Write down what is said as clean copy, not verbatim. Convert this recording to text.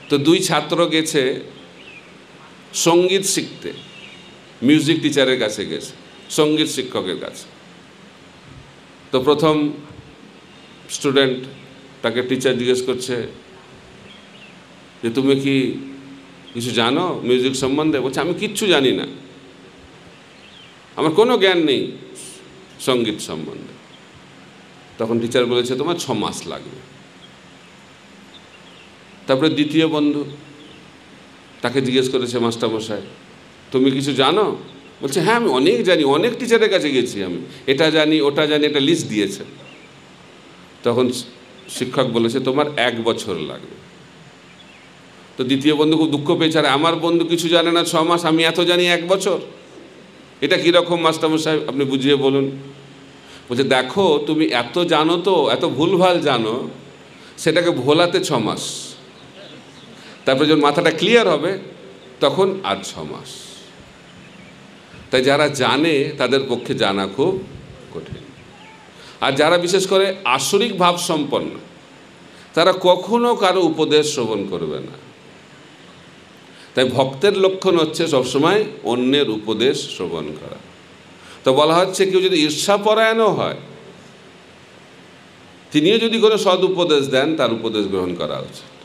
তো দুই ছাত্র গেছে সঙ্গীত শিখতে, মিউজিক টিচারের কাছে গেছে, সঙ্গীত শিক্ষকের কাছে। তো প্রথম স্টুডেন্ট তাকে টিচার জিজ্ঞেস করছে যে তুমি কি কিছু জানো মিউজিক সম্বন্ধে? বলছে আমি কিচ্ছু জানি না, আমার কোনো জ্ঞান নেই সঙ্গীত সম্বন্ধে। তখন টিচার বলেছে তোমার 6 মাস লাগবে। তারপরে দ্বিতীয় বন্ধু তাকে জিজ্ঞেস করেছে মাস্টারমশাই তুমি কিছু জানো? বলছে হ্যাঁ আমি অনেক জানি, অনেক টিচারের কাছে গেছি, আমি এটা জানি ওটা জানি, এটা লিস্ট দিয়েছে। তখন শিক্ষক বলেছে তোমার 1 বছর লাগবে। তো দ্বিতীয় বন্ধু খুব দুঃখ পেয়েছে, আর আমার বন্ধু কিছু জানে না 6 মাস, আমি এত জানি 1 বছর, এটা কীরকম মাস্টারমশাই আপনি বুঝিয়ে বলুন। বলছে দেখো তুমি এত জানো তো, এত ভুলভাল জানো, সেটাকে ভোলাতে 6 মাস, তারপরে যখন মাথাটা ক্লিয়ার হবে তখন আর 6 মাস। তাই যারা জানে তাদের পক্ষে জানা খুব কঠিন। আর যারা বিশেষ করে আসরিক ভাব সম্পন্ন তারা কখনো কারো উপদেশ শ্রবণ করবে না। তাই ভক্তের লক্ষণ হচ্ছে সবসময় অন্যের উপদেশ শ্রবণ করা। তো বলা হচ্ছে কেউ যদি ঈর্ষাপরায়ণও হয়, তিনিও যদি কোনো সদ উপদেশ দেন তার উপদেশ গ্রহণ করা উচিত।